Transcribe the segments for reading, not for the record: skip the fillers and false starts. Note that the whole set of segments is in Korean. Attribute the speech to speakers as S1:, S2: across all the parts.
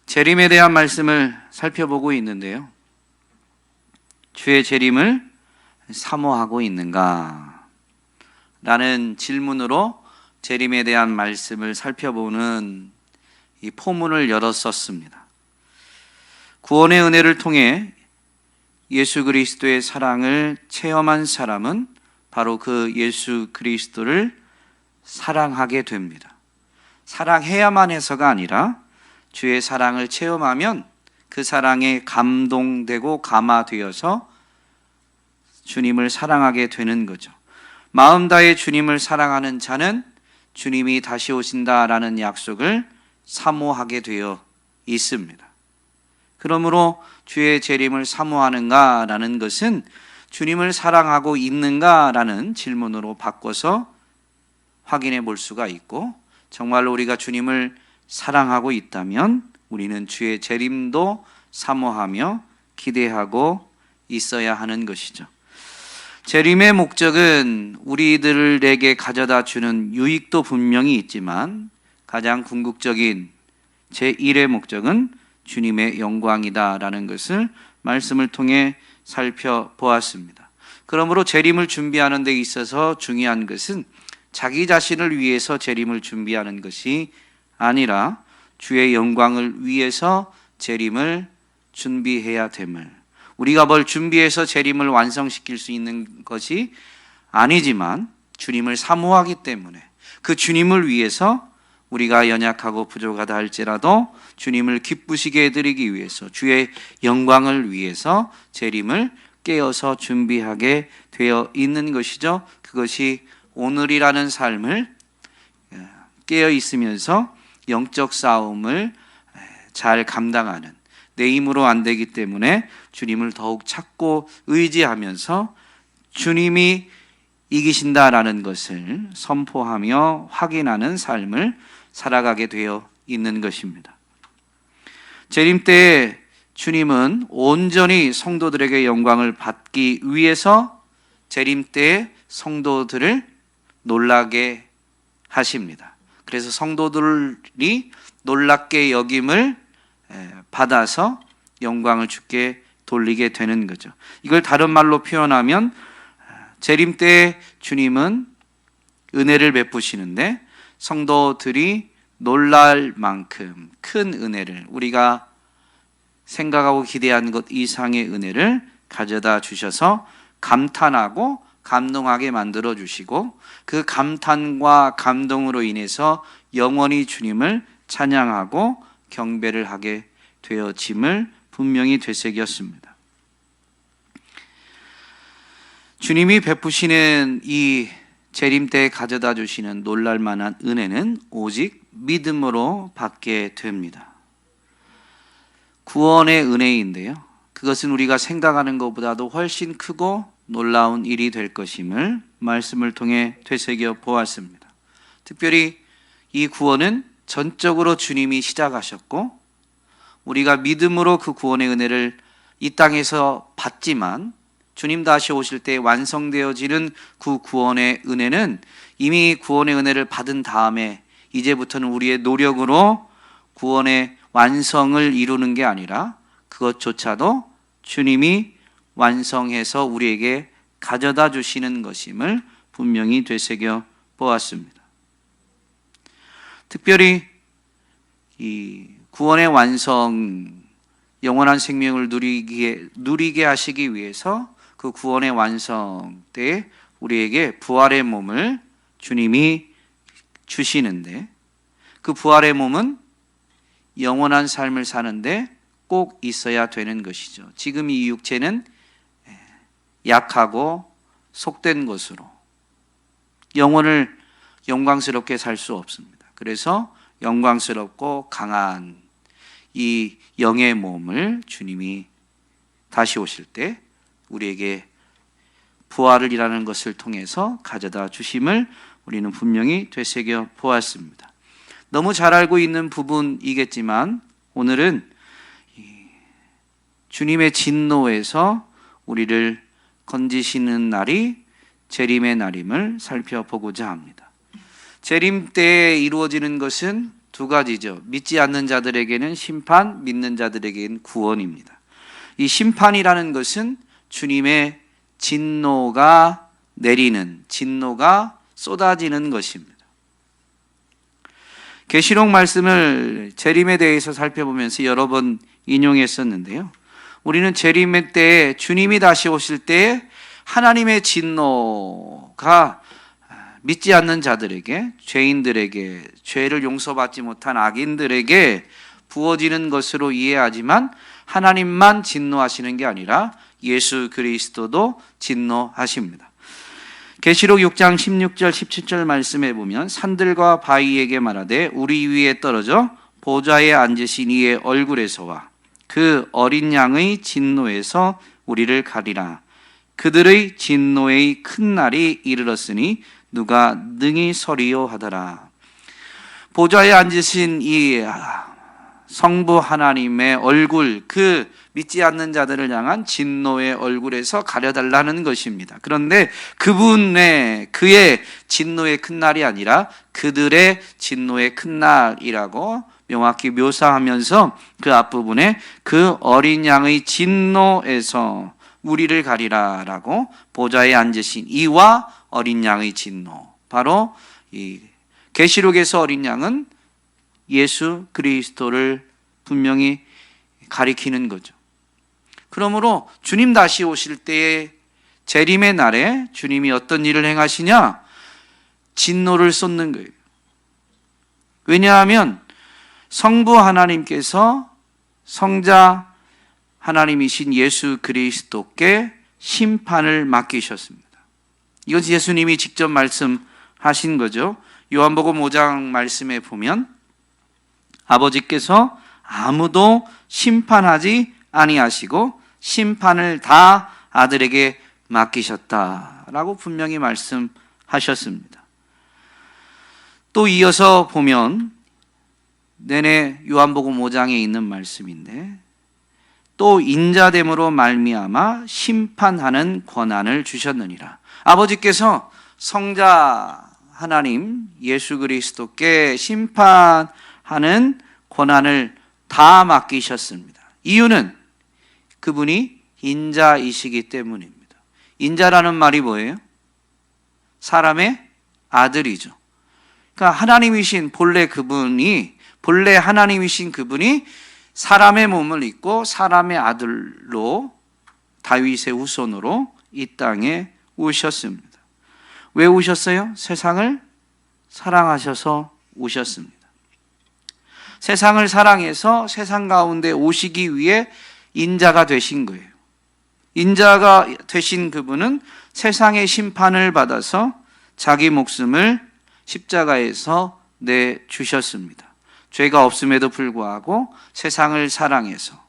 S1: 재림에 대한 말씀을 살펴보고 있는데요. 주의 재림을 사모하고 있는가? 라는 질문으로 재림에 대한 말씀을 살펴보는 이 포문을 열었었습니다. 구원의 은혜를 통해 예수 그리스도의 사랑을 체험한 사람은 바로 그 예수 그리스도를 사랑하게 됩니다. 사랑해야만 해서가 아니라 주의 사랑을 체험하면 그 사랑에 감동되고 감화되어서 주님을 사랑하게 되는 거죠. 마음 다해 주님을 사랑하는 자는 주님이 다시 오신다라는 약속을 사모하게 되어 있습니다. 그러므로 주의 재림을 사모하는가라는 것은 주님을 사랑하고 있는가라는 질문으로 바꿔서 확인해 볼 수가 있고, 정말로 우리가 주님을 사랑하고 있다면 우리는 주의 재림도 사모하며 기대하고 있어야 하는 것이죠. 재림의 목적은 우리들에게 가져다 주는 유익도 분명히 있지만 가장 궁극적인 제1의 목적은 주님의 영광이다라는 것을 말씀을 통해 살펴보았습니다. 그러므로 재림을 준비하는 데 있어서 중요한 것은 자기 자신을 위해서 재림을 준비하는 것이 아니라 주의 영광을 위해서 재림을 준비해야 됨을, 우리가 뭘 준비해서 재림을 완성시킬 수 있는 것이 아니지만 주님을 사모하기 때문에 그 주님을 위해서 우리가 연약하고 부족하다 할지라도 주님을 기쁘시게 해드리기 위해서 주의 영광을 위해서 재림을 깨어서 준비하게 되어 있는 것이죠. 그것이 오늘이라는 삶을 깨어 있으면서 영적 싸움을 잘 감당하는, 내 힘으로 안 되기 때문에 주님을 더욱 찾고 의지하면서 주님이 이기신다라는 것을 선포하며 확인하는 삶을 살아가게 되어 있는 것입니다. 재림 때에 주님은 온전히 성도들에게 영광을 받기 위해서 재림 때에 성도들을 놀라게 하십니다. 그래서 성도들이 놀랍게 여김을 받아서 영광을 주께 돌리게 되는 거죠. 이걸 다른 말로 표현하면 재림 때에 주님은 은혜를 베푸시는데 성도들이 놀랄 만큼 큰 은혜를, 우리가 생각하고 기대한 것 이상의 은혜를 가져다 주셔서 감탄하고 감동하게 만들어 주시고, 그 감탄과 감동으로 인해서 영원히 주님을 찬양하고 경배를 하게 되어짐을 분명히 되새겼습니다. 주님이 베푸시는 이 재림 때에 가져다 주시는 놀랄만한 은혜는 오직 믿음으로 받게 됩니다. 구원의 은혜인데요, 그것은 우리가 생각하는 것보다도 훨씬 크고 놀라운 일이 될 것임을 말씀을 통해 되새겨 보았습니다. 특별히 이 구원은 전적으로 주님이 시작하셨고 우리가 믿음으로 그 구원의 은혜를 이 땅에서 받지만 주님 다시 오실 때 완성되어지는 그 구원의 은혜는 이미 구원의 은혜를 받은 다음에 이제부터는 우리의 노력으로 구원의 완성을 이루는 게 아니라 그것조차도 주님이 완성해서 우리에게 가져다 주시는 것임을 분명히 되새겨 보았습니다. 특별히 이 구원의 완성, 영원한 생명을 누리게 하시기 위해서 그 구원의 완성 때에 우리에게 부활의 몸을 주님이 주시는데, 그 부활의 몸은 영원한 삶을 사는데 꼭 있어야 되는 것이죠. 지금 이 육체는 약하고 속된 것으로 영혼을 영광스럽게 살 수 없습니다. 그래서 영광스럽고 강한 이 영의 몸을 주님이 다시 오실 때 우리에게 부활을 일하는 것을 통해서 가져다 주심을 우리는 분명히 되새겨 보았습니다. 너무 잘 알고 있는 부분이겠지만 오늘은 주님의 진노에서 우리를 건지시는 날이 재림의 날임을 살펴보고자 합니다. 재림 때에 이루어지는 것은 두 가지죠. 믿지 않는 자들에게는 심판, 믿는 자들에게는 구원입니다. 이 심판이라는 것은 주님의 진노가 내리는, 진노가 쏟아지는 것입니다. 계시록 말씀을 재림에 대해서 살펴보면서 여러 번 인용했었는데요. 우리는 재림의 때에 주님이 다시 오실 때에 하나님의 진노가 믿지 않는 자들에게, 죄인들에게, 죄를 용서받지 못한 악인들에게 부어지는 것으로 이해하지만 하나님만 진노하시는 게 아니라 예수 그리스도도 진노하십니다. 계시록 6장 16절 17절 말씀에 보면 산들과 바위에게 말하되 우리 위에 떨어져 보좌에 앉으신 이의 얼굴에서와 그 어린 양의 진노에서 우리를 가리라. 그들의 진노의 큰 날이 이르렀으니 누가 능히 서리요 하더라. 보좌에 앉으신 이 성부 하나님의 얼굴, 그 믿지 않는 자들을 향한 진노의 얼굴에서 가려달라는 것입니다. 그런데 그의 진노의 큰 날이 아니라 그들의 진노의 큰 날이라고 명확히 묘사하면서 그 앞부분에 그 어린 양의 진노에서 우리를 가리라라고 보좌에 앉으신 이와 어린 양의 진노, 바로 이 계시록에서 어린 양은 예수 그리스도를 분명히 가리키는 거죠. 그러므로 주님 다시 오실 때의 재림의 날에 주님이 어떤 일을 행하시냐? 진노를 쏟는 거예요. 왜냐하면 성부 하나님께서 성자 하나님이신 예수 그리스도께 심판을 맡기셨습니다. 이건 예수님이 직접 말씀하신 거죠. 요한복음 5장 말씀에 보면 아버지께서 아무도 심판하지 아니하시고 심판을 다 아들에게 맡기셨다라고 분명히 말씀하셨습니다. 또 이어서 보면 내내 요한복음 5장에 있는 말씀인데 또 인자됨으로 말미암아 심판하는 권한을 주셨느니라. 아버지께서 성자 하나님 예수 그리스도께 심판하는 권한을 다 맡기셨습니다. 이유는 그분이 인자이시기 때문입니다. 인자라는 말이 뭐예요? 사람의 아들이죠. 그러니까 하나님이신 본래 하나님이신 그분이 사람의 몸을 입고 사람의 아들로 다윗의 후손으로 이 땅에 오셨습니다. 왜 오셨어요? 세상을 사랑하셔서 오셨습니다. 세상을 사랑해서 세상 가운데 오시기 위해 인자가 되신 거예요. 인자가 되신 그분은 세상의 심판을 받아서 자기 목숨을 십자가에서 내주셨습니다. 죄가 없음에도 불구하고 세상을 사랑해서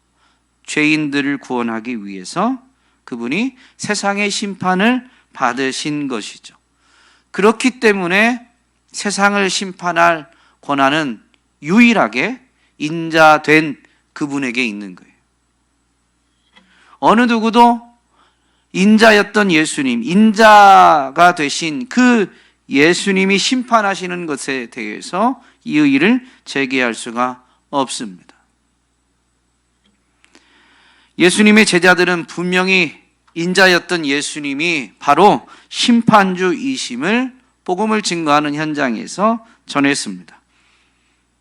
S1: 죄인들을 구원하기 위해서 그분이 세상의 심판을 받으신 것이죠. 그렇기 때문에 세상을 심판할 권한은 유일하게 인자된 그분에게 있는 거예요. 어느 누구도 인자였던 예수님, 인자가 되신 그 예수님이 심판하시는 것에 대해서 이의를 제기할 수가 없습니다. 예수님의 제자들은 분명히 인자였던 예수님이 바로 심판주이심을 복음을 증거하는 현장에서 전했습니다.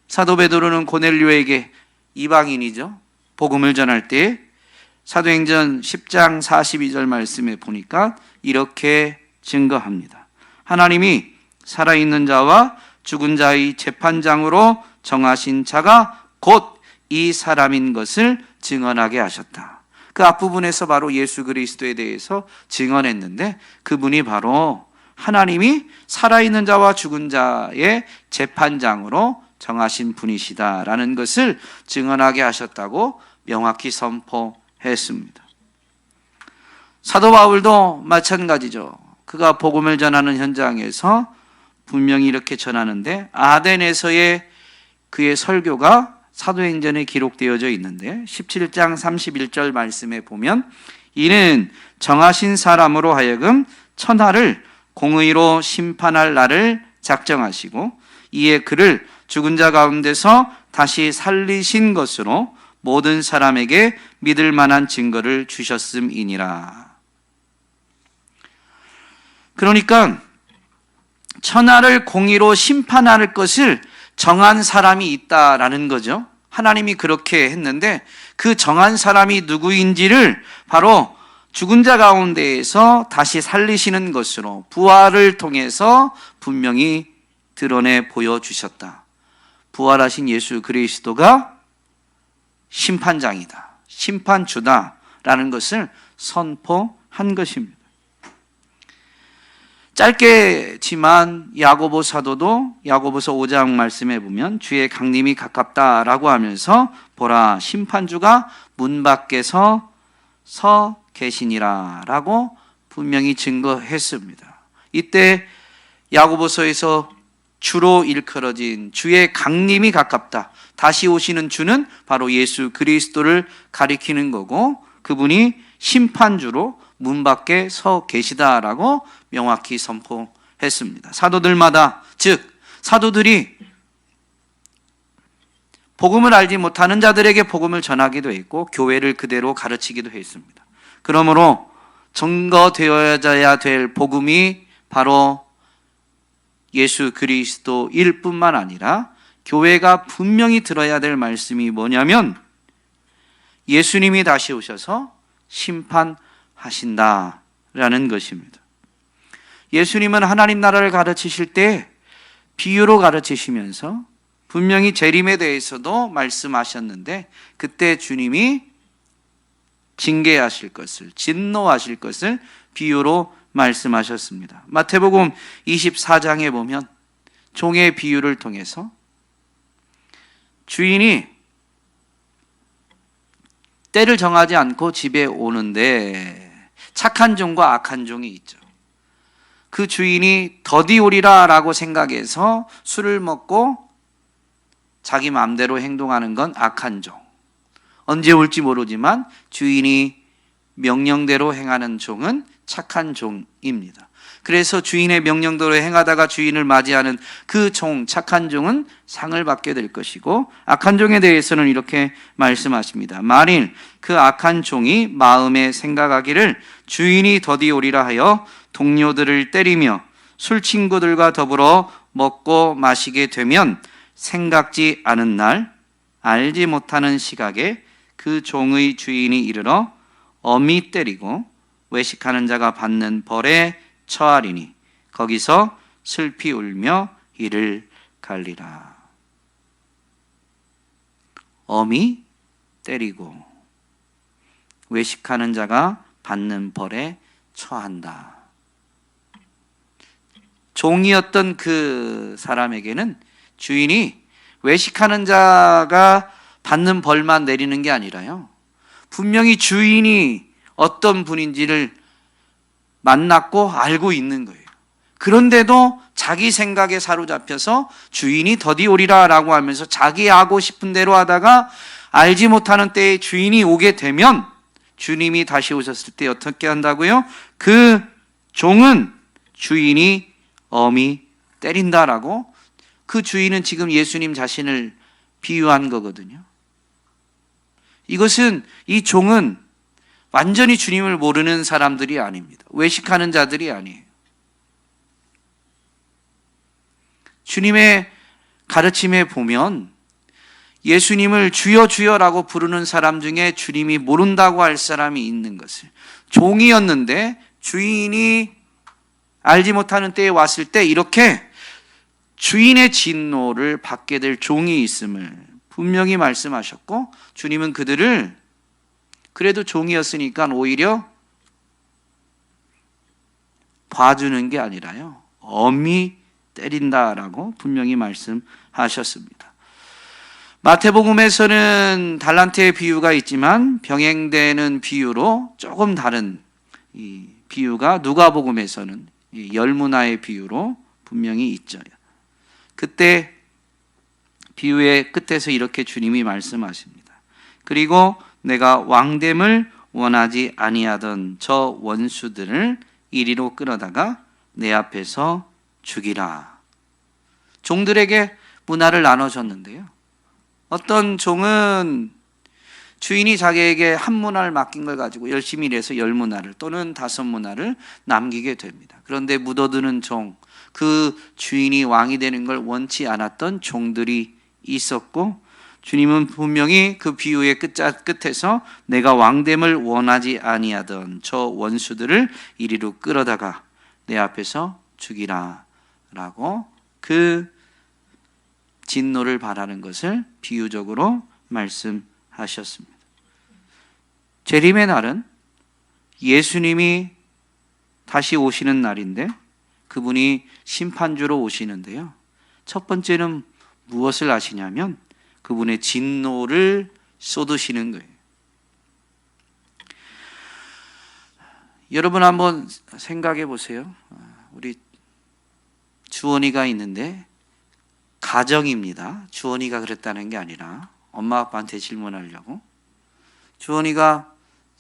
S1: 사도 베드로는 고넬료에게 이방인이죠. 복음을 전할 때 사도행전 10장 42절 말씀에 보니까 이렇게 증거합니다. 하나님이 살아있는 자와 죽은 자의 재판장으로 정하신 자가 곧 이 사람인 것을 증언하게 하셨다. 그 앞부분에서 바로 예수 그리스도에 대해서 증언했는데 그분이 바로 하나님이 살아있는 자와 죽은 자의 재판장으로 정하신 분이시다라는 것을 증언하게 하셨다고 명확히 선포했습니다. 사도 바울도 마찬가지죠. 그가 복음을 전하는 현장에서 분명히 이렇게 전하는데 아덴에서의 그의 설교가 사도행전에 기록되어져 있는데 17장 31절 말씀에 보면 이는 정하신 사람으로 하여금 천하를 공의로 심판할 날을 작정하시고 이에 그를 죽은 자 가운데서 다시 살리신 것으로 모든 사람에게 믿을 만한 증거를 주셨음이니라. 그러니까 천하를 공의로 심판할 것을 정한 사람이 있다라는 거죠. 하나님이 그렇게 했는데 그 정한 사람이 누구인지를 바로 죽은 자 가운데에서 다시 살리시는 것으로 부활을 통해서 분명히 드러내 보여주셨다. 부활하신 예수 그리스도가 심판장이다, 심판주다라는 것을 선포한 것입니다. 짧게지만 야고보 사도도 야고보서 5장 말씀에 보면 주의 강림이 가깝다라고 하면서 보라 심판주가 문 밖에서 서 계시니라 라고 분명히 증거했습니다. 이때 야고보서에서 주로 일컬어진 주의 강림이 가깝다, 다시 오시는 주는 바로 예수 그리스도를 가리키는 거고 그분이 심판주로 문 밖에 서 계시다라고 명확히 선포했습니다. 사도들마다, 즉 사도들이 복음을 알지 못하는 자들에게 복음을 전하기도 했고 교회를 그대로 가르치기도 했습니다. 그러므로 증거되어야 될 복음이 바로 예수 그리스도일 뿐만 아니라 교회가 분명히 들어야 될 말씀이 뭐냐면 예수님이 다시 오셔서 심판하신다라는 것입니다. 예수님은 하나님 나라를 가르치실 때 비유로 가르치시면서 분명히 재림에 대해서도 말씀하셨는데 그때 주님이 징계하실 것을, 진노하실 것을 비유로 말씀하셨습니다. 마태복음 24장에 보면 종의 비유를 통해서 주인이 때를 정하지 않고 집에 오는데 착한 종과 악한 종이 있죠. 그 주인이 더디 오리라 라고 생각해서 술을 먹고 자기 마음대로 행동하는 건 악한 종, 언제 올지 모르지만 주인이 명령대로 행하는 종은 착한 종입니다. 그래서 주인의 명령대로 행하다가 주인을 맞이하는 그 종, 착한 종은 상을 받게 될 것이고 악한 종에 대해서는 이렇게 말씀하십니다. 만일 그 악한 종이 마음에 생각하기를 주인이 더디 오리라 하여 동료들을 때리며 술 친구들과 더불어 먹고 마시게 되면 생각지 않은 날 알지 못하는 시각에 그 종의 주인이 이르러 엄히 때리고 외식하는 자가 받는 벌에 처하리니 거기서 슬피 울며 이를 갈리라. 엄히 때리고 외식하는 자가 받는 벌에 처한다. 종이었던 그 사람에게는 주인이 외식하는 자가 받는 벌만 내리는 게 아니라요, 분명히 주인이 어떤 분인지를 만났고 알고 있는 거예요. 그런데도 자기 생각에 사로잡혀서 주인이 더디 오리라 라고 하면서 자기 하고 싶은 대로 하다가 알지 못하는 때에 주인이 오게 되면 주님이 다시 오셨을 때 어떻게 한다고요? 그 종은 주인이 엄히 때린다라고. 그 주인은 지금 예수님 자신을 비유한 거거든요. 이것은, 이 종은 완전히 주님을 모르는 사람들이 아닙니다. 외식하는 자들이 아니에요. 주님의 가르침에 보면 예수님을 주여 주여라고 부르는 사람 중에 주님이 모른다고 할 사람이 있는 것을, 종이었는데 주인이 알지 못하는 때에 왔을 때 이렇게 주인의 진노를 받게 될 종이 있음을 분명히 말씀하셨고, 주님은 그들을 그래도 종이었으니까 오히려 봐주는 게 아니라요, 엄히 때린다라고 분명히 말씀하셨습니다. 마태복음에서는 달란트의 비유가 있지만 병행되는 비유로 조금 다른 이 비유가 누가복음에서는 이 열문화의 비유로 분명히 있죠. 그때 비유의 끝에서 이렇게 주님이 말씀하십니다. 그리고 내가 왕됨을 원하지 아니하던 저 원수들을 이리로 끌어다가 내 앞에서 죽이라. 종들에게 문화를 나눠줬는데요. 어떤 종은 주인이 자기에게 한 문화를 맡긴 걸 가지고 열심히 일해서 10문화를 또는 5문화를 남기게 됩니다. 그런데 묻어두는 종, 그 주인이 왕이 되는 걸 원치 않았던 종들이 있었고, 주님은 분명히 그 비유의 끝에서 내가 왕됨을 원하지 아니하던 저 원수들을 이리로 끌어다가 내 앞에서 죽이라 라고 그 진노를 바라는 것을 비유적으로 말씀하셨습니다. 재림의 날은 예수님이 다시 오시는 날인데 그분이 심판주로 오시는데요. 첫 번째는 무엇을 하시냐면 그분의 진노를 쏟으시는 거예요. 여러분 한번 생각해 보세요. 우리 주원이가 있는데 가정입니다. 주원이가 그랬다는 게 아니라 엄마 아빠한테 질문하려고. 주원이가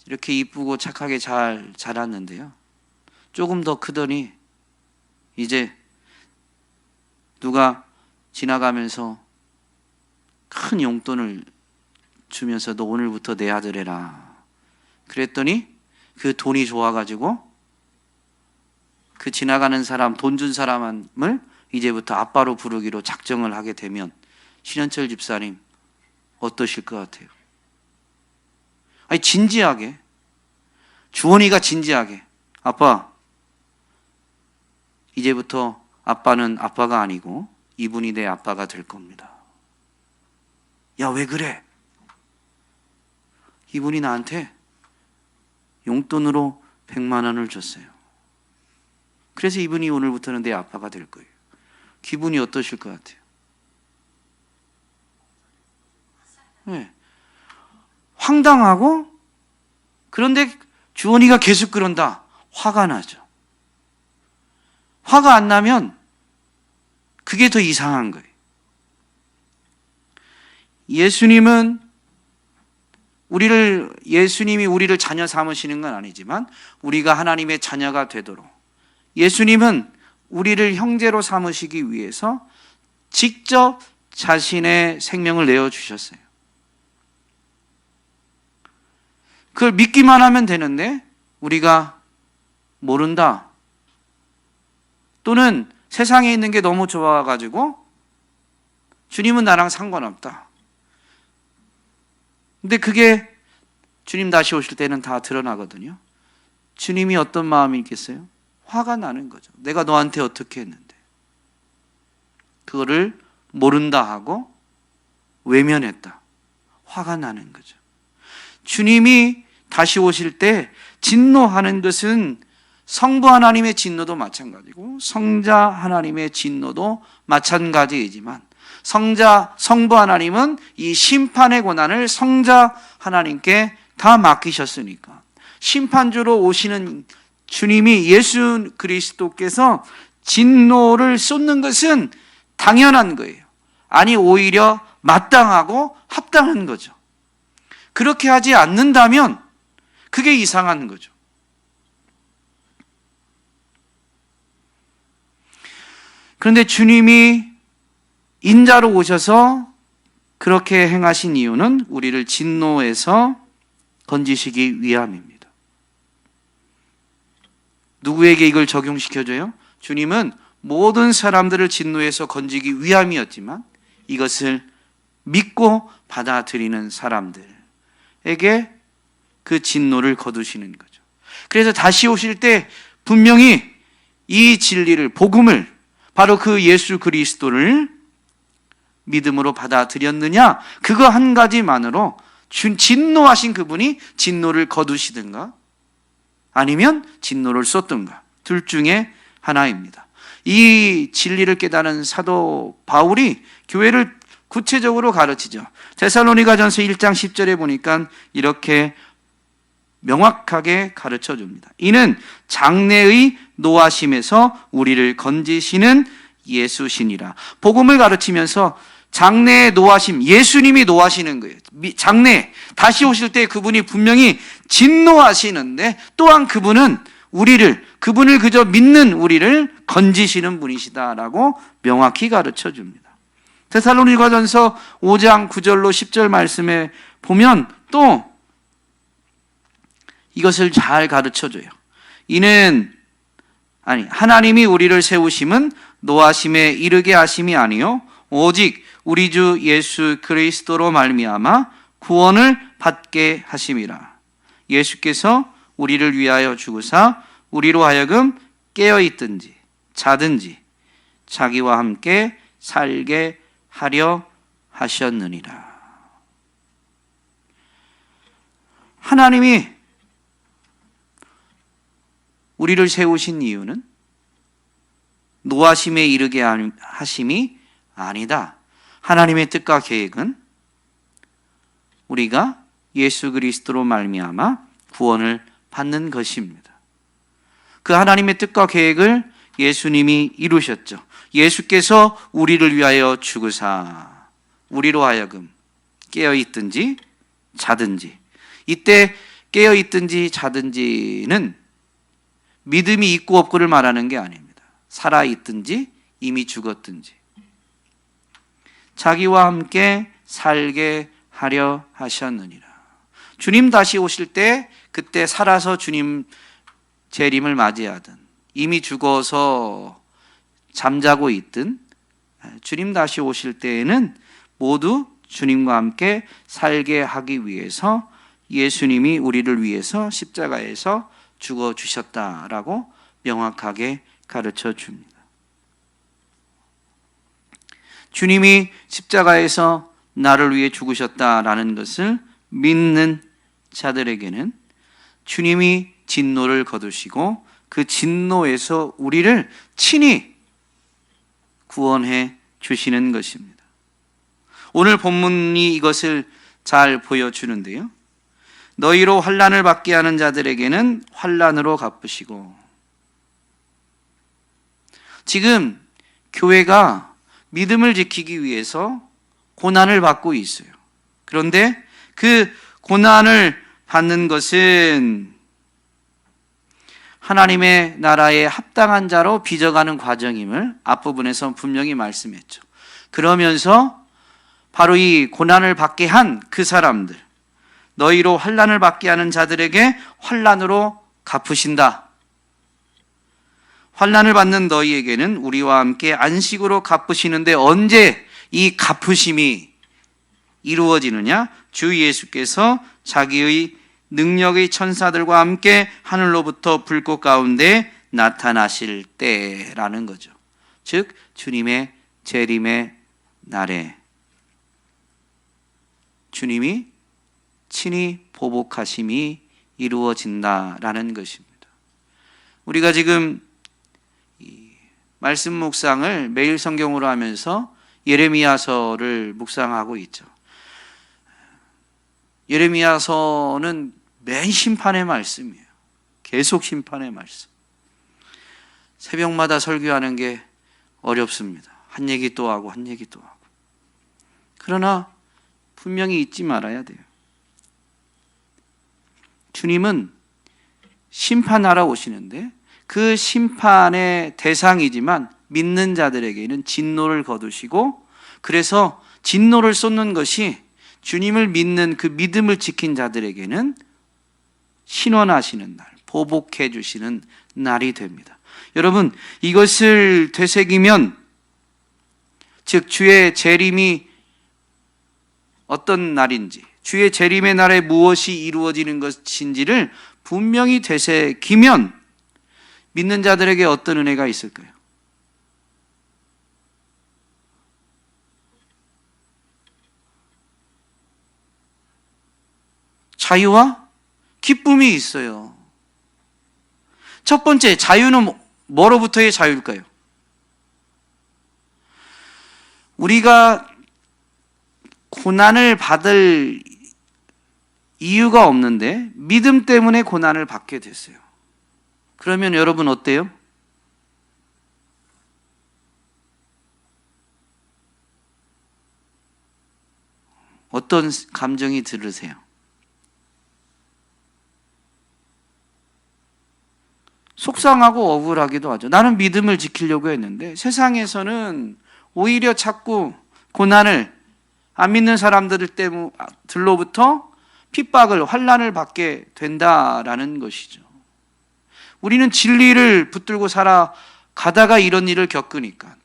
S1: 이렇게 이쁘고 착하게 잘 자랐는데요. 조금 더 크더니 이제 누가 지나가면서 큰 용돈을 주면서 너 오늘부터 내 아들 해라. 그랬더니 그 돈이 좋아가지고 그 지나가는 사람, 돈 준 사람을 이제부터 아빠로 부르기로 작정을 하게 되면 신현철 집사님 어떠실 것 같아요? 아니 진지하게, 주원이가 진지하게, 아빠 이제부터 아빠는 아빠가 아니고 이분이 내 아빠가 될 겁니다. 야, 왜 그래? 이분이 나한테 용돈으로 100만 원을 줬어요. 그래서 이분이 오늘부터는 내 아빠가 될 거예요. 기분이 어떠실 것 같아요? 네. 황당하고, 그런데 주원이가 계속 그런다. 화가 나죠. 화가 안 나면 그게 더 이상한 거예요. 예수님이 우리를 자녀 삼으시는 건 아니지만 우리가 하나님의 자녀가 되도록 예수님은 우리를 형제로 삼으시기 위해서 직접 자신의 생명을 내어주셨어요. 그걸 믿기만 하면 되는데 우리가 모른다. 또는 세상에 있는 게 너무 좋아가지고 주님은 나랑 상관없다. 근데 그게 주님 다시 오실 때는 다 드러나거든요. 주님이 어떤 마음이 있겠어요? 화가 나는 거죠. 내가 너한테 어떻게 했는데. 그거를 모른다 하고 외면했다. 화가 나는 거죠. 주님이 다시 오실 때 진노하는 것은 성부 하나님의 진노도 마찬가지고 성자 하나님의 진노도 마찬가지이지만 성부 하나님은 이 심판의 권한을 성자 하나님께 다 맡기셨으니까 심판주로 오시는 주님이 예수 그리스도께서 진노를 쏟는 것은 당연한 거예요. 아니 오히려 마땅하고 합당한 거죠. 그렇게 하지 않는다면 그게 이상한 거죠. 그런데 주님이 인자로 오셔서 그렇게 행하신 이유는 우리를 진노에서 건지시기 위함입니다. 누구에게 이걸 적용시켜줘요? 주님은 모든 사람들을 진노에서 건지기 위함이었지만 이것을 믿고 받아들이는 사람들에게 그 진노를 거두시는 거죠. 그래서 다시 오실 때 분명히 이 진리를, 복음을, 바로 그 예수 그리스도를 믿음으로 받아들였느냐? 그거 한 가지만으로 진노하신 그분이 진노를 거두시든가 아니면 진노를 쏟든가 둘 중에 하나입니다. 이 진리를 깨달은 사도 바울이 교회를 구체적으로 가르치죠. 데살로니가전서 1장 10절에 보니까 이렇게 명확하게 가르쳐 줍니다. 이는 장래의 노하심에서 우리를 건지시는 예수시니라. 복음을 가르치면서 장래의 노하심, 예수님이 노하시는 거예요. 장래, 다시 오실 때 그분이 분명히 진노하시는데 또한 그분은 그분을 그저 믿는 우리를 건지시는 분이시다라고 명확히 가르쳐 줍니다. 데살로니가전서 5장 9절로 10절 말씀에 보면 또 이것을 잘 가르쳐줘요. 하나님이 우리를 세우심은 노하심에 이르게 하심이 아니요 오직 우리 주 예수 그리스도로 말미암아 구원을 받게 하심이라. 예수께서 우리를 위하여 죽으사 우리로 하여금 깨어 있든지 자든지 자기와 함께 살게 하려 하셨느니라. 하나님이 우리를 세우신 이유는 노하심에 이르게 하심이 아니다. 하나님의 뜻과 계획은 우리가 예수 그리스도로 말미암아 구원을 받는 것입니다. 그 하나님의 뜻과 계획을 예수님이 이루셨죠. 예수께서 우리를 위하여 죽으사 우리로 하여금 깨어 있든지 자든지, 이때 깨어 있든지 자든지는 믿음이 있고 없고를 말하는 게 아닙니다. 살아 있든지 이미 죽었든지 자기와 함께 살게 하려 하셨느니라. 주님 다시 오실 때 그때 살아서 주님 재림을 맞이하든 이미 죽어서 잠자고 있든 주님 다시 오실 때에는 모두 주님과 함께 살게 하기 위해서 예수님이 우리를 위해서 십자가에서 죽어주셨다라고 명확하게 가르쳐 줍니다. 주님이 십자가에서 나를 위해 죽으셨다라는 것을 믿는 자들에게는 주님이 진노를 거두시고 그 진노에서 우리를 친히 구원해 주시는 것입니다. 오늘 본문이 이것을 잘 보여주는데요. 너희로 환난을 받게 하는 자들에게는 환난으로 갚으시고, 지금 교회가 믿음을 지키기 위해서 고난을 받고 있어요. 그런데 그 고난을 받는 것은 하나님의 나라에 합당한 자로 빚어가는 과정임을 앞부분에서 분명히 말씀했죠. 그러면서 바로 이 고난을 받게 한 그 사람들, 너희로 환난을 받게 하는 자들에게 환난으로 갚으신다. 환난을 받는 너희에게는 우리와 함께 안식으로 갚으시는데 언제 이 갚으심이 이루어지느냐? 주 예수께서 자기의 능력의 천사들과 함께 하늘로부터 불꽃 가운데 나타나실 때라는 거죠. 즉 주님의 재림의 날에 주님이 친히 보복하심이 이루어진다라는 것입니다. 우리가 지금 이 말씀 묵상을 매일 성경으로 하면서 예레미야서를 묵상하고 있죠. 예레미야서는 맨 심판의 말씀이에요. 계속 심판의 말씀. 새벽마다 설교하는 게 어렵습니다. 한 얘기 또 하고 한 얘기 또 하고. 그러나 분명히 잊지 말아야 돼요. 주님은 심판하러 오시는데 그 심판의 대상이지만 믿는 자들에게는 진노를 거두시고, 그래서 진노를 쏟는 것이 주님을 믿는 그 믿음을 지킨 자들에게는 신원하시는 날, 보복해 주시는 날이 됩니다. 여러분, 이것을 되새기면, 즉 주의 재림이 어떤 날인지, 주의 재림의 날에 무엇이 이루어지는 것인지를 분명히 되새기면 믿는 자들에게 어떤 은혜가 있을까요? 자유와 기쁨이 있어요. 첫 번째, 자유는 뭐로부터의 자유일까요? 우리가 고난을 받을 이유가 없는데 믿음 때문에 고난을 받게 됐어요. 그러면 여러분 어때요? 어떤 감정이 들으세요? 속상하고 억울하기도 하죠. 나는 믿음을 지키려고 했는데 세상에서는 오히려 자꾸 고난을 안 믿는 사람들로부터 핍박을, 환난을 받게 된다라는 것이죠. 우리는 진리를 붙들고 살아가다가 이런 일을 겪으니까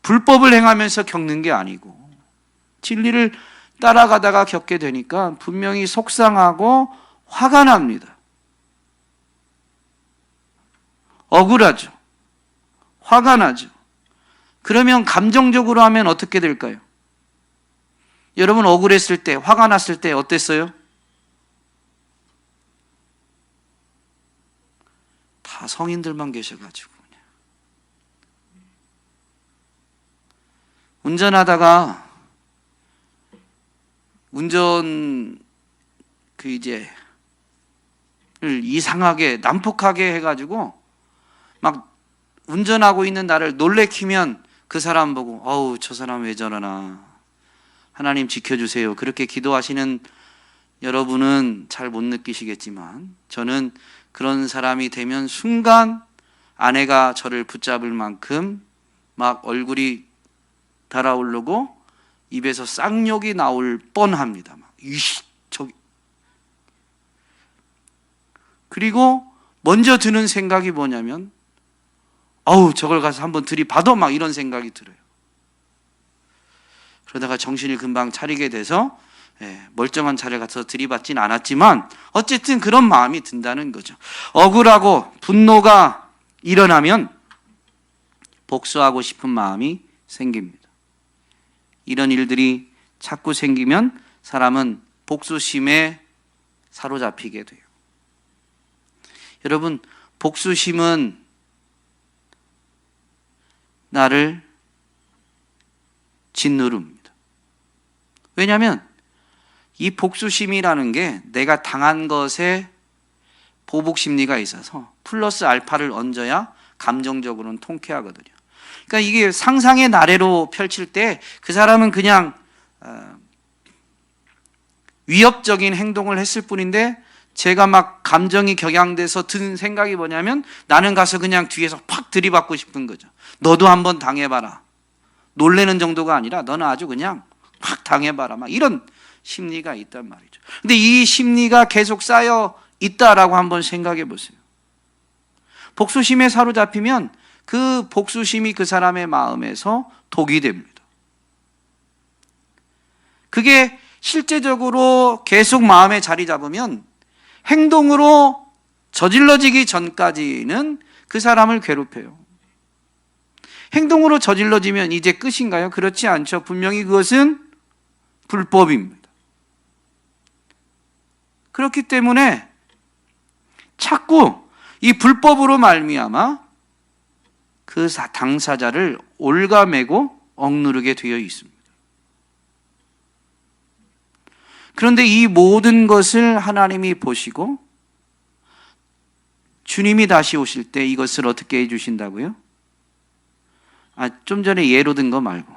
S1: 불법을 행하면서 겪는 게 아니고 진리를 따라가다가 겪게 되니까 분명히 속상하고 화가 납니다. 억울하죠. 화가 나죠. 그러면 감정적으로 하면 어떻게 될까요? 여러분 억울했을 때, 화가 났을 때 어땠어요? 다 성인들만 계셔가지고 그냥. 운전하다가 운전 이상하게 난폭하게 해가지고 막 운전하고 있는 나를 놀래키면 그 사람 보고 어우 저 사람 왜 저러나, 하나님 지켜주세요, 그렇게 기도하시는 여러분은 잘 못 느끼시겠지만 저는 그런 사람이 되면 순간 아내가 저를 붙잡을 만큼 막 얼굴이 달아오르고 입에서 쌍욕이 나올 뻔합니다. 이씨 저기. 그리고 먼저 드는 생각이 뭐냐면 어우 저걸 가서 한번 들이받아, 막 이런 생각이 들어요. 그러다가 정신을 금방 차리게 돼서 멀쩡한 차를 가서 들이받진 않았지만 어쨌든 그런 마음이 든다는 거죠. 억울하고 분노가 일어나면 복수하고 싶은 마음이 생깁니다. 이런 일들이 자꾸 생기면 사람은 복수심에 사로잡히게 돼요. 여러분, 복수심은 나를 짓누릅니다. 왜냐하면 이 복수심이라는 게 내가 당한 것에 보복 심리가 있어서 플러스 알파를 얹어야 감정적으로는 통쾌하거든요. 그러니까 이게 상상의 나래로 펼칠 때 그 사람은 그냥 위협적인 행동을 했을 뿐인데 제가 막 감정이 격양돼서 든 생각이 뭐냐면 나는 가서 그냥 뒤에서 팍 들이받고 싶은 거죠. 너도 한번 당해봐라. 놀래는 정도가 아니라 너는 아주 그냥 확 당해봐라, 막 이런 심리가 있단 말이죠. 근데 이 심리가 계속 쌓여 있다라고 한번 생각해 보세요. 복수심에 사로잡히면 그 복수심이 그 사람의 마음에서 독이 됩니다. 그게 실제적으로 계속 마음에 자리 잡으면 행동으로 저질러지기 전까지는 그 사람을 괴롭혀요. 행동으로 저질러지면 이제 끝인가요? 그렇지 않죠. 분명히 그것은 불법입니다. 그렇기 때문에 자꾸 이 불법으로 말미암아 그 당사자를 올가매고 억누르게 되어 있습니다. 그런데 이 모든 것을 하나님이 보시고 주님이 다시 오실 때 이것을 어떻게 해주신다고요? 좀 전에 예로 든 거 말고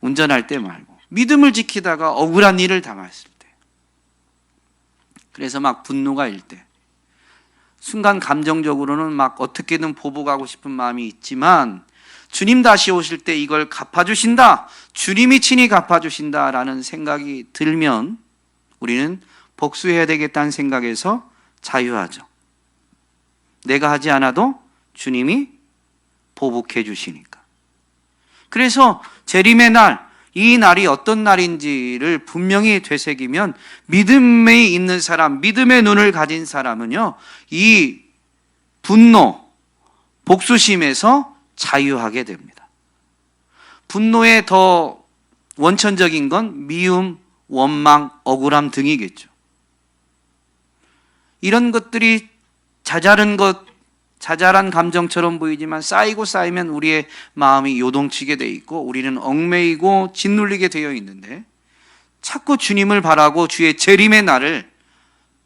S1: 운전할 때 말고 믿음을 지키다가 억울한 일을 당했을 때, 그래서 막 분노가 일 때, 순간 감정적으로는 막 어떻게든 보복하고 싶은 마음이 있지만 주님 다시 오실 때 이걸 갚아주신다, 주님이 친히 갚아주신다라는 생각이 들면 우리는 복수해야 되겠다는 생각에서 자유하죠. 내가 하지 않아도 주님이 보복해 주시니까. 그래서 재림의 날, 이 날이 어떤 날인지를 분명히 되새기면 믿음에 있는 사람, 믿음의 눈을 가진 사람은요, 이 분노, 복수심에서 자유하게 됩니다. 분노의 더 원천적인 건 미움, 원망, 억울함 등이겠죠. 이런 것들이 자잘한 감정처럼 보이지만 쌓이고 쌓이면 우리의 마음이 요동치게 돼 있고 우리는 얽매이고 짓눌리게 되어 있는데, 자꾸 주님을 바라고 주의 재림의 날을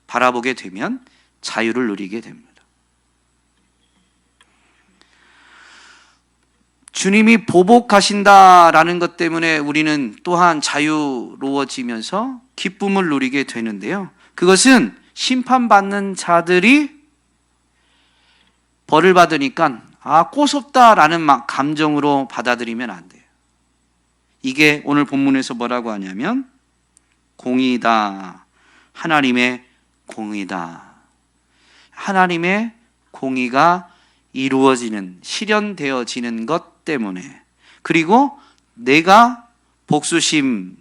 S1: 바라보게 되면 자유를 누리게 됩니다. 주님이 보복하신다라는 것 때문에 우리는 또한 자유로워지면서 기쁨을 누리게 되는데요. 그것은 심판받는 자들이 벌을 받으니까 꼬숩다라는 감정으로 받아들이면 안 돼요. 이게 오늘 본문에서 뭐라고 하냐면 공의다. 하나님의 공의다. 하나님의 공의가 이루어지는, 실현되어지는 것 때문에, 그리고 내가 복수심,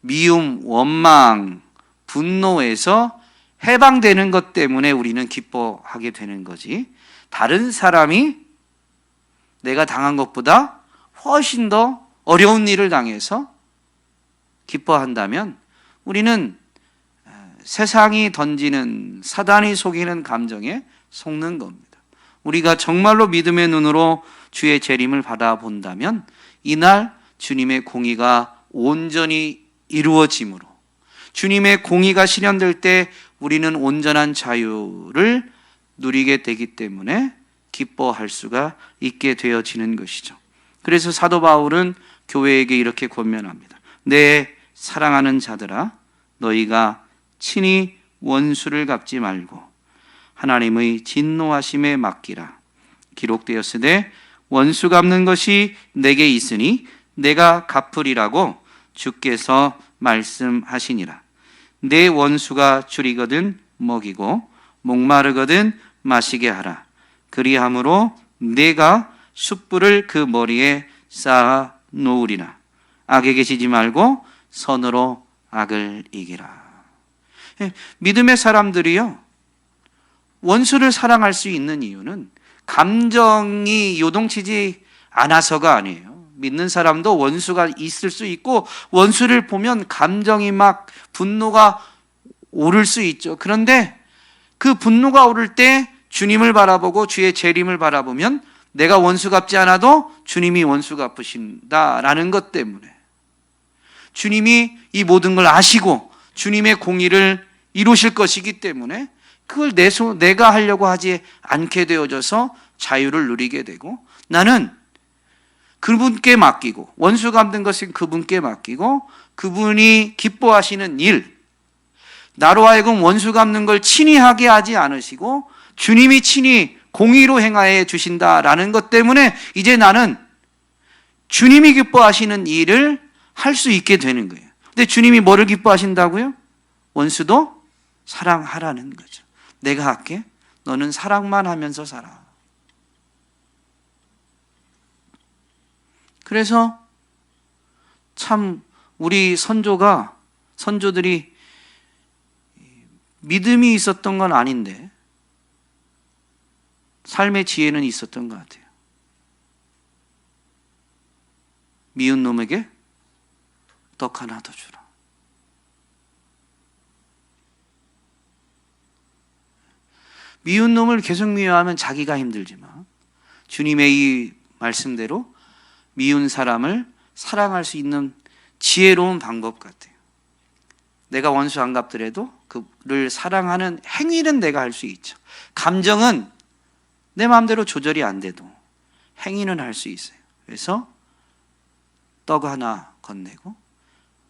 S1: 미움, 원망, 분노에서 해방되는 것 때문에 우리는 기뻐하게 되는 거지, 다른 사람이 내가 당한 것보다 훨씬 더 어려운 일을 당해서 기뻐한다면 우리는 세상이 던지는, 사단이 속이는 감정에 속는 겁니다. 우리가 정말로 믿음의 눈으로 주의 재림을 바라본다면 이날 주님의 공의가 온전히 이루어짐으로, 주님의 공의가 실현될 때 우리는 온전한 자유를 누리게 되기 때문에 기뻐할 수가 있게 되어지는 것이죠. 그래서 사도 바울은 교회에게 이렇게 권면합니다. 내 사랑하는 자들아, 너희가 친히 원수를 갚지 말고 하나님의 진노하심에 맡기라. 기록되었으되 원수 갚는 것이 내게 있으니 내가 갚으리라고 주께서 말씀하시니라. 내 원수가 줄이거든 먹이고 목마르거든 마시게 하라. 그리함으로 내가 숯불을 그 머리에 쌓아 놓으리라. 악에게 지지 말고 선으로 악을 이기라. 믿음의 사람들이요, 원수를 사랑할 수 있는 이유는 감정이 요동치지 않아서가 아니에요. 믿는 사람도 원수가 있을 수 있고 원수를 보면 감정이 막 분노가 오를 수 있죠. 그런데 그 분노가 오를 때 주님을 바라보고 주의 재림을 바라보면 내가 원수 갚지 않아도 주님이 원수 갚으신다라는 것 때문에, 주님이 이 모든 걸 아시고 주님의 공의를 이루실 것이기 때문에 그걸 내가 하려고 하지 않게 되어져서 자유를 누리게 되고, 나는 그분께 맡기고, 원수 갚는 것은 그분께 맡기고 그분이 기뻐하시는 일, 나로 하여금 원수 갚는 걸 친히 하게 하지 않으시고 주님이 친히 공의로 행하여 주신다라는 것 때문에 이제 나는 주님이 기뻐하시는 일을 할 수 있게 되는 거예요. 근데 주님이 뭐를 기뻐하신다고요? 원수도 사랑하라는 거죠. 내가 할게. 너는 사랑만 하면서 살아. 그래서 참 우리 선조들이 믿음이 있었던 건 아닌데 삶의 지혜는 있었던 것 같아요. 미운 놈에게 떡 하나 더 주라. 미운 놈을 계속 미워하면 자기가 힘들지만 주님의 이 말씀대로 미운 사람을 사랑할 수 있는 지혜로운 방법 같아요. 내가 원수 안 갚더라도 그를 사랑하는 행위는 내가 할 수 있죠. 감정은 내 마음대로 조절이 안 돼도 행위는 할 수 있어요. 그래서 떡 하나 건네고,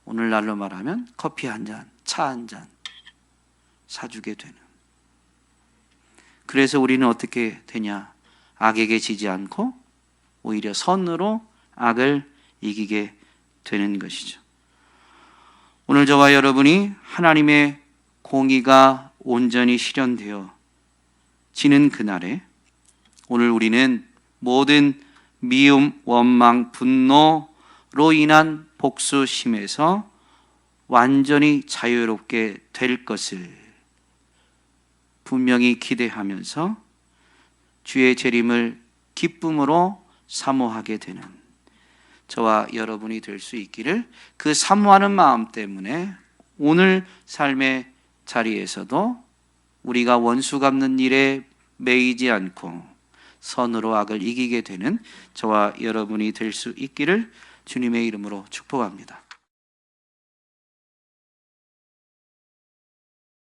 S1: 오늘날로 말하면 커피 한 잔, 차 한 잔 사주게 되는. 그래서 우리는 어떻게 되냐? 악에게 지지 않고 오히려 선으로 악을 이기게 되는 것이죠. 오늘 저와 여러분이 하나님의 공의가 온전히 실현되어 지는 그날에 오늘 우리는 모든 미움, 원망, 분노로 인한 복수심에서 완전히 자유롭게 될 것을 분명히 기대하면서 주의 재림을 기쁨으로 사모하게 되는 저와 여러분이 될 수 있기를, 그 사모하는 마음 때문에 오늘 삶의 자리에서도 우리가 원수 갚는 일에 매이지 않고 선으로 악을 이기게 되는 저와 여러분이 될 수 있기를 주님의 이름으로 축복합니다.